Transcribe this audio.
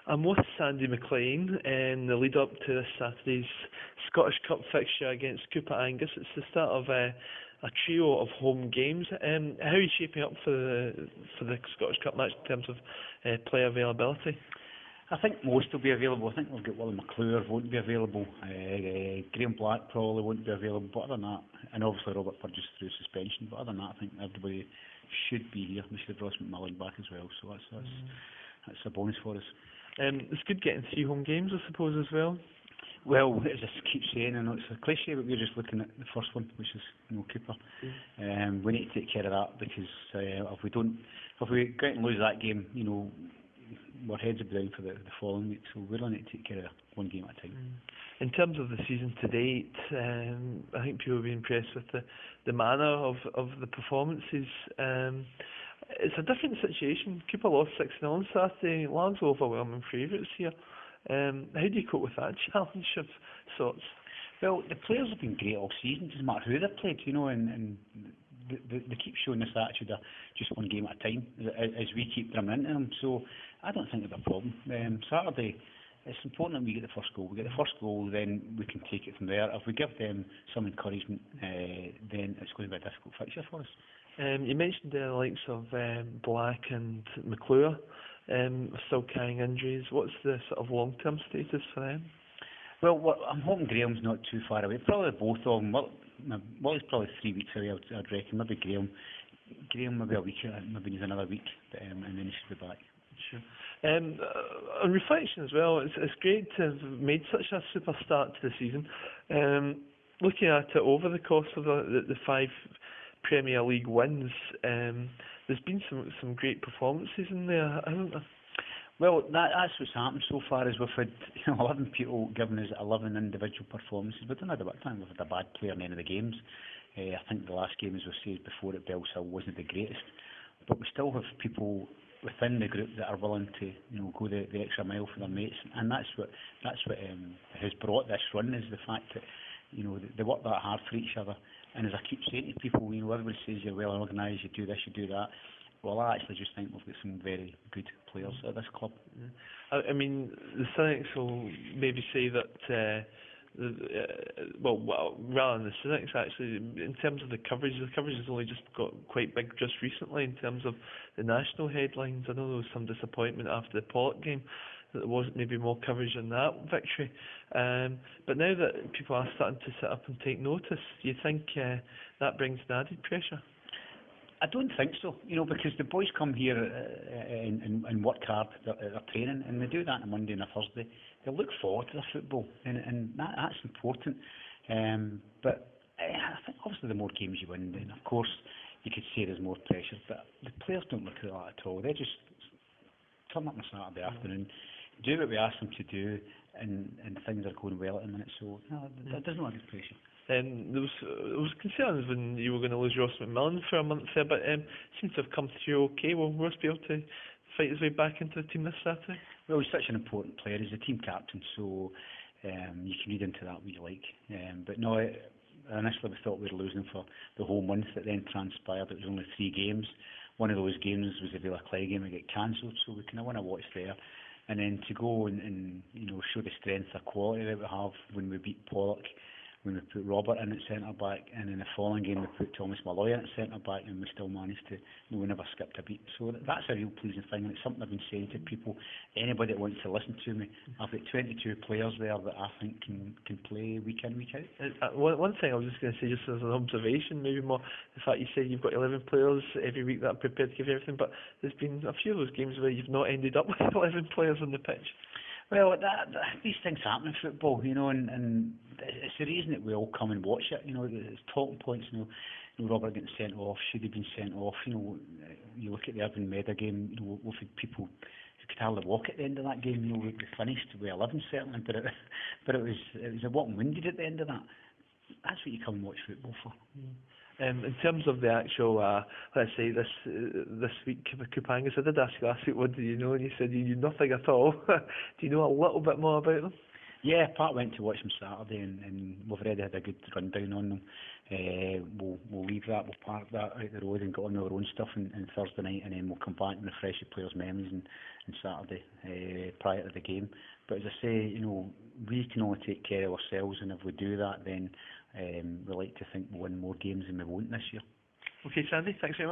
I'm with Sandy Maclean in the lead up to this Saturday's Scottish Cup fixture against Coupar Angus. It's the start of a trio of home games. How are you shaping up for the Scottish Cup match in terms of player availability? I think most will be available. I think we'll get Willie McClure won't be available. Graham Black probably won't be available. But other than that, and obviously Robert Burgess through suspension. But other than that, I think everybody should be here. We should have Ross McMillan back as well. So that's a bonus for us. It's good getting 3 home games, I suppose, as well. Well, as I keep saying, I know it's a cliche, but we're just looking at the first one, which is Coupar. We need to take care of that because if we go out and lose that game, our heads will be down for the following week. So we really need to take care of one game at a time. In terms of the season to date, I think people will be impressed with the manner of the performances. It's a different situation. Coupar lost 6-0 on Saturday. Lamb's overwhelming favourites here. How do you cope with that challenge of sorts? Well, the players have been great all season. It doesn't matter who they've played, and they keep showing this attitude of just one game at a time as we keep drumming into them. So I don't think there'll be a problem. Saturday, it's important that we get the first goal. We get the first goal, then we can take it from there. If we give them some encouragement, then it's going to be a difficult fixture for us. You mentioned the likes of Black and McClure still carrying injuries. What's the sort of long-term status for them? Well, I'm hoping Graham's not too far away. Probably both of them. He's probably 3 weeks away, I'd reckon. Maybe Graham maybe a week, maybe needs another week, and then he should be back. Sure. On reflection as well, it's great to have made such a super start to the season. Looking at it over the course of the 5 Premier League wins, there's been some great performances in there, hasn't there? Well, that's what's happened so far. Is we've had 11 people giving us 11 individual performances. We don't have the time. We've had a bad player in any of the games. I think the last game, as we said before, at Bellshill wasn't the greatest, but we still have people within the group that are willing to go the extra mile for their mates, and that's what has brought this run, is the fact that they work that hard for each other. And as I keep saying to people, everybody says you're well organised, you do this, you do that. Well, I actually just think we've got some very good players at this club. I mean, the cynics will maybe say that, rather than the cynics, actually, in terms of the coverage has only just got quite big just recently in terms of the national headlines. I know there was some disappointment after the Pollock game that there wasn't maybe more coverage on that victory. But now that people are starting to sit up and take notice, do you think that brings an added pressure? I don't think so, because the boys come here and work hard at their training, and they do that on a Monday and a Thursday. They look forward to the football, and that's important. But I think obviously the more games you win, then of course you could say there's more pressure, but the players don't look at that at all. They just turn up on a Saturday afternoon, do what we ask them to do, and things are going well at the minute. So no, that doesn't look like pressure. There was concerns when you were going to lose Ross McMillan for a month there, but seems to have come through okay. Will Ross be able to fight his way back into the team this Saturday? Well, he's such an important player. He's the team captain, so you can read into that what you like. But no, initially we thought we were losing for the whole month. It then transpired it was only 3 games. One of those games was the Villa Clay game that got cancelled, so we kind of want to watch there. And then to go and show the strength or quality that we have when we beat Pollock, when we put Robert in at centre back, and in the following game we put Thomas Malloy in at centre back, and we still managed to, we never skipped a beat. So that's a real pleasing thing, and it's something I've been saying to people. Anybody that wants to listen to me, I've got 22 players there that I think can play week in, week out. One thing I was just going to say, just as an observation, maybe more the fact you say you've got 11 players every week that are prepared to give you everything, but there's been a few of those games where you've not ended up with 11 players on the pitch. Well, these things happen in football, and it's the reason that we all come and watch it. It's talking points. Robert getting sent off, should have been sent off. You look at the Urban Meda game. We've had people who could hardly walk at the end of that game. We finished with 11 certainly, but it was a walking winded at the end of that. That's what you come and watch football for. In terms of the actual, let's say this week with Coupar Angus, I did ask you last week, what do you know? And you said you knew nothing at all. Do you know a little bit more about them? Yeah, Pat went to watch them Saturday, and we've already had a good rundown on them. We'll leave that, we'll park that out the road and get on with our own stuff on Thursday night, and then we'll come back and refresh the players' memories on Saturday prior to the game. But as I say, you know, we can only take care of ourselves, and if we do that, then we like to think we'll win more games than we won't this year. Okay, Sandy, thanks very much.